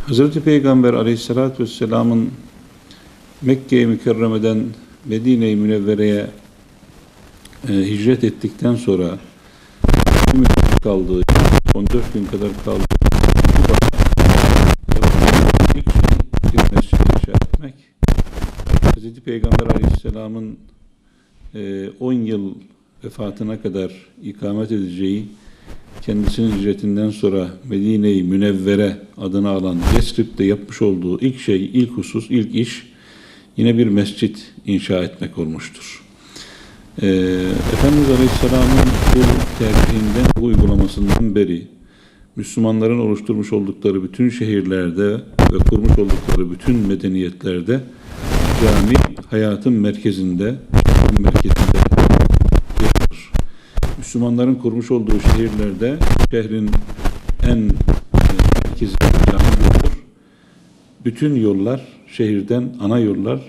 Hazreti Peygamber Aleyhisselatü Vesselam'ın Mekke-i Mükerreme'den Medine-i Münevvere'ye hicret ettikten sonra kaldığı, 14 gün kadar kaldığı ilk bir mescid inşa etmek, Hazreti Peygamber Aleyhisselam'ın 10 yıl vefatına kadar ikamet edeceği, kendisinin hicretinden sonra Medine-i Münevvere adını alan Yesrib'de yapmış olduğu ilk şey, ilk husus, ilk iş yine bir mescit inşa etmek olmuştur. Efendimiz Aleyhisselam'ın bu tercihinden, bu uygulamasından beri Müslümanların oluşturmuş oldukları bütün şehirlerde ve kurmuş oldukları bütün medeniyetlerde cami hayatın merkezinde, Müslümanların kurmuş olduğu şehirlerde şehrin en merkezi camidir. Bütün yollar, şehirden ana yollar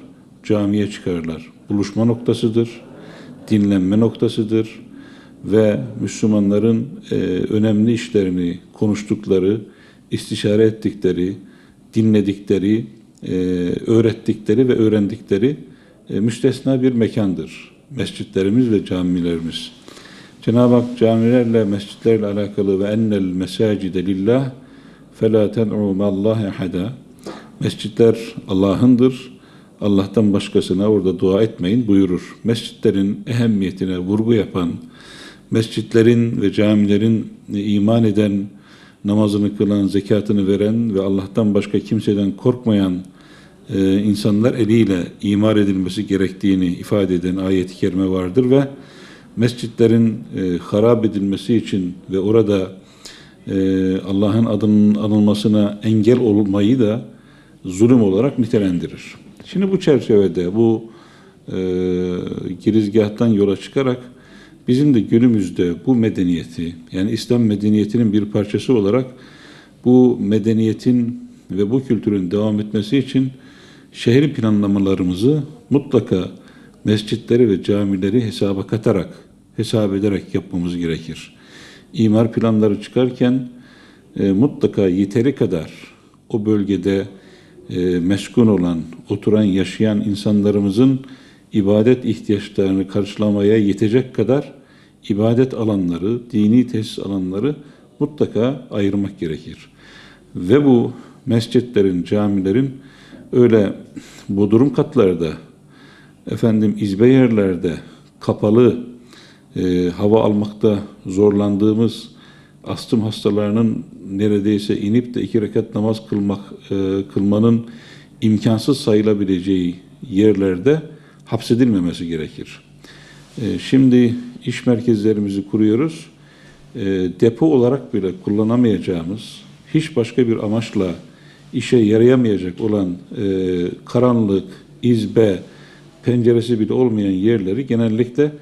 camiye çıkarlar. Buluşma noktasıdır, dinlenme noktasıdır ve Müslümanların önemli işlerini konuştukları, istişare ettikleri, dinledikleri, öğrettikleri ve öğrendikleri müstesna bir mekandır. Mescitlerimiz ve camilerimiz. Cenab-ı Hak camilerle, mescitlerle alakalı ve ennel mesacide lillah felâ ten'û ma'allâhi ahada. Mescitler Allah'ındır. Allah'tan başkasına orada dua etmeyin buyurur. Mescitlerin ehemmiyetine vurgu yapan, mescitlerin ve camilerin iman eden, namazını kılan, zekatını veren ve Allah'tan başka kimseden korkmayan insanlar eliyle imar edilmesi gerektiğini ifade eden ayet-i kerime vardır ve mescitlerin harap edilmesi için ve orada Allah'ın adının anılmasına engel olmayı da zulüm olarak nitelendirir. Şimdi bu çerçevede, bu girizgahtan yola çıkarak bizim de günümüzde bu medeniyeti, yani İslam medeniyetinin bir parçası olarak bu medeniyetin ve bu kültürün devam etmesi için şehir planlamalarımızı mutlaka mescitleri ve camileri hesaba katarak, hesap ederek yapmamız gerekir. İmar planları çıkarken mutlaka yeteri kadar o bölgede meskun olan, oturan, yaşayan insanlarımızın ibadet ihtiyaçlarını karşılamaya yetecek kadar ibadet alanları, dini tesis alanları mutlaka ayırmak gerekir. Ve bu mescitlerin, camilerin öyle bodrum katlarda, izbe yerlerde, kapalı, hava almakta zorlandığımız astım hastalarının neredeyse inip de 2 rekat namaz kılmanın imkansız sayılabileceği yerlerde hapsedilmemesi gerekir. Şimdi iş merkezlerimizi kuruyoruz. Depo olarak bile kullanamayacağımız, hiç başka bir amaçla işe yarayamayacak olan karanlık, izbe, penceresi bile olmayan yerleri genellikle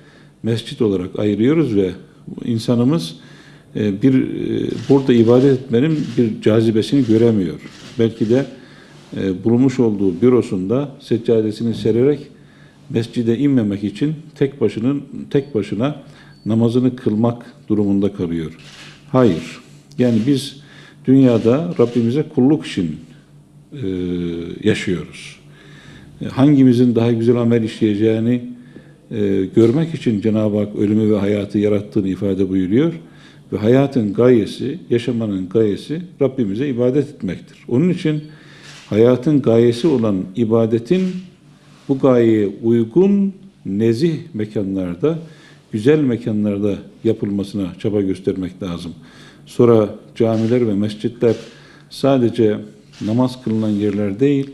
mescit olarak ayırıyoruz ve insanımız burada ibadet etmenin bir cazibesini göremiyor. Belki de bulunmuş olduğu bürosunda seccadesini sererek mescide inmemek için tek başına namazını kılmak durumunda kalıyor. Hayır. Yani biz dünyada Rabbimize kulluk için yaşıyoruz. Hangimizin daha güzel amel işleyeceğini görmek için Cenab-ı Hak ölümü ve hayatı yarattığını ifade buyuruyor. Ve hayatın gayesi, yaşamanın gayesi Rabbimize ibadet etmektir. Onun için hayatın gayesi olan ibadetin bu gayeye uygun nezih mekanlarda güzel mekanlarda yapılmasına çaba göstermek lazım. Sonra camiler ve mescitler sadece namaz kılınan yerler değil,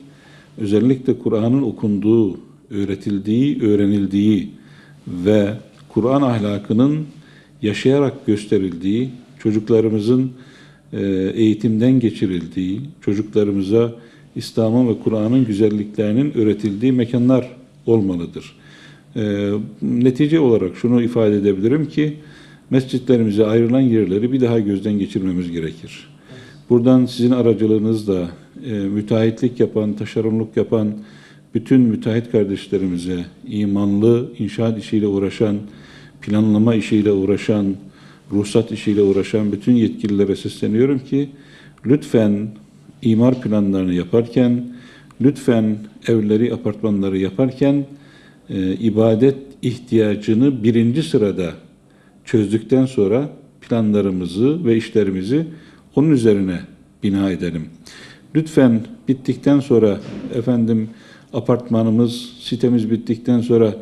özellikle Kur'an'ın okunduğu, öğretildiği, öğrenildiği ve Kur'an ahlakının yaşayarak gösterildiği, çocuklarımızın eğitimden geçirildiği, çocuklarımıza İslam'ın ve Kur'an'ın güzelliklerinin öğretildiği mekanlar olmalıdır. Netice olarak şunu ifade edebilirim ki, mescitlerimize ayrılan yerleri bir daha gözden geçirmemiz gerekir. Buradan sizin aracılığınızla müteahhitlik yapan, taşeronluk yapan bütün müteahhit kardeşlerimize, imanlı, inşaat işiyle uğraşan, planlama işiyle uğraşan, ruhsat işiyle uğraşan bütün yetkililere sesleniyorum ki, lütfen imar planlarını yaparken, lütfen evleri, apartmanları yaparken ibadet ihtiyacını birinci sırada çözdükten sonra planlarımızı ve işlerimizi onun üzerine bina edelim. Lütfen bittikten sonra apartmanımız, sitemiz bittikten sonra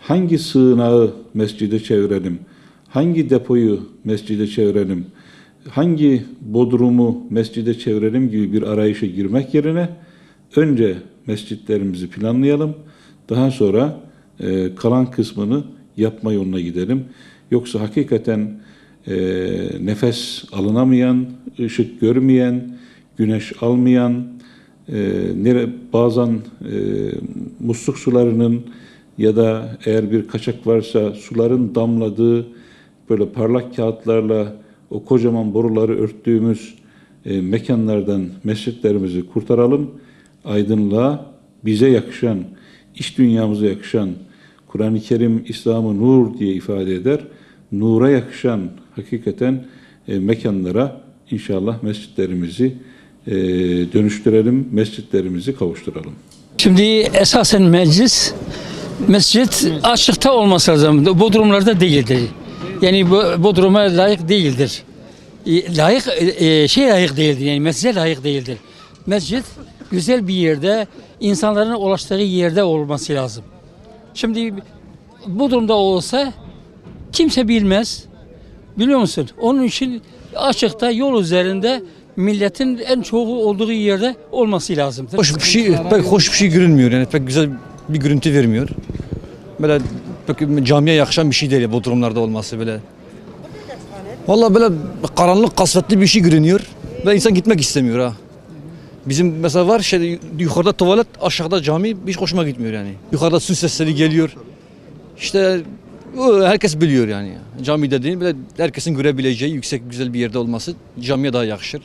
hangi sığınağı mescide çevirelim, hangi depoyu mescide çevirelim, hangi bodrumu mescide çevirelim gibi bir arayışa girmek yerine önce mescitlerimizi planlayalım, daha sonra kalan kısmını yapma yoluna gidelim. Yoksa hakikaten nefes alınamayan, ışık görmeyen, güneş almayan, bazen musluk sularının ya da eğer bir kaçak varsa suların damladığı böyle parlak kağıtlarla o kocaman boruları örttüğümüz mekanlardan mescitlerimizi kurtaralım. Aydınlığa, bize yakışan, iç dünyamıza yakışan, Kur'an-ı Kerim İslam'ı nur diye ifade eder. Nura yakışan hakikaten mekanlara inşallah mescitlerimizi dönüştürelim, mescitlerimizi kavuşturalım. Şimdi esasen mescit açıkta olması lazım. Bodrumlarda değildir. Yani bodruma layık değildir. Layık değildir. Yani mescide layık değildir. Mescit güzel bir yerde, insanların ulaştığı yerde olması lazım. Şimdi Bodrum'da olsa kimse bilmez. Biliyor musun? Onun için açıkta, yol üzerinde, milletin en çoğu olduğu yerde olması lazım. Pek hoş bir şey görünmüyor, yani pek güzel bir görüntü vermiyor. Böyle pek camiye yakışan bir şey değil Bodrumlarda olması böyle. Vallahi böyle karanlık, kasvetli bir şey görünüyor ve insan gitmek istemiyor ha. Bizim mesela var yukarıda tuvalet, aşağıda cami, hiç hoşuma gitmiyor yani. Yukarıda su sesleri geliyor. İşte herkes biliyor yani. Cami dediğin böyle herkesin görebileceği yüksek güzel bir yerde olması camiye daha yakışır.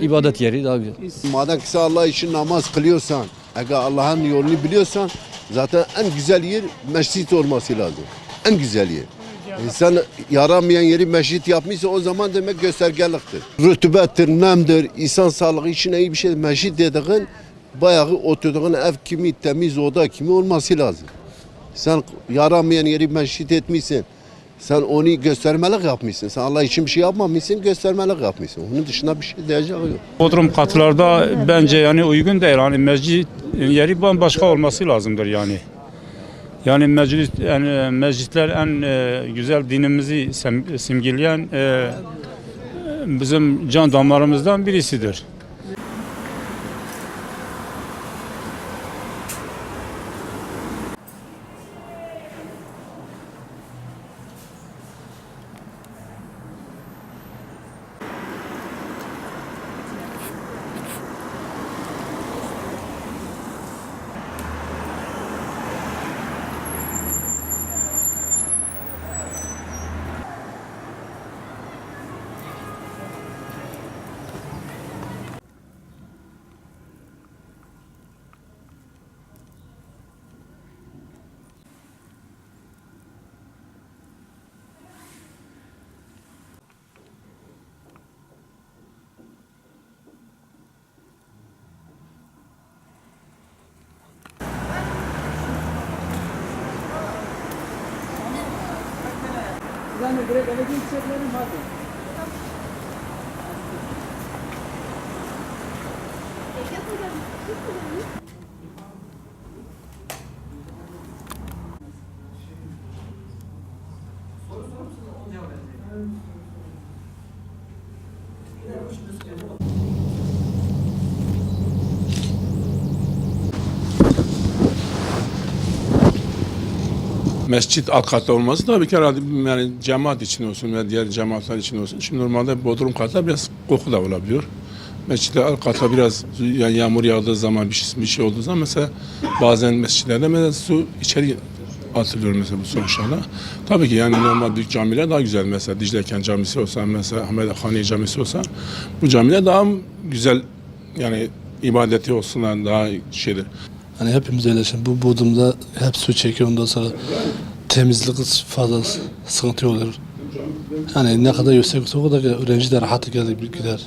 İbadet yeri daha güzel. Madem ki sen Allah için namaz kılıyorsan, eğer Allah'ın yolunu biliyorsan zaten en güzel yer mescit olması lazım. En güzel yer. Sen yaramayan yeri mescit yapmışsa o zaman demek göstergeliktir. Rütubettir, nemdir, insan sağlığı için iyi bir şey. Mescit dediğin bayağı oturduğun ev kimi, temiz oda kimi olması lazım. Sen yaramayan yeri mescit etmişsin. Sen onu göstermelik yapmışsın. Sen Allah için bir şey yapmamışsın, göstermelik yapmışsın. Onun dışında bir şey diyeceği yok. Bodrum katlarda bence yani uygun değil. Yani mescit yeri bambaşka olması lazımdır yani. Yani mescitler en güzel dinimizi simgeleyen bizim can damarımızdan birisidir. Yani direkt eve gideceklerim hadi. Mescit alt katta olması tabii ki herhalde yani cemaat için olsun ve diğer cemaatler için olsun. Şimdi normalde bodrum katta biraz koku da olabiliyor. Mescitte alt katta biraz yani yağmur yağdığı zaman bir şey olduğu zaman mesela bazen mescitlerde mesela su içeri atılıyor mesela bu sonuçlarla. Tabii ki yani normal büyük camiler daha güzel mesela Dicleken Camisi olsa mesela Ahmedkhani Camisi olsa bu camiler daha güzel yani ibadeti olsunlar daha şeydir. Hani hepimiz öyle şimdi bu Bodrum'da hep su çekiyor ondan sonra temizlik fazla sıkıntı oluyor. Yani ne kadar yüksek olsa o kadar öğrenci de rahat gider.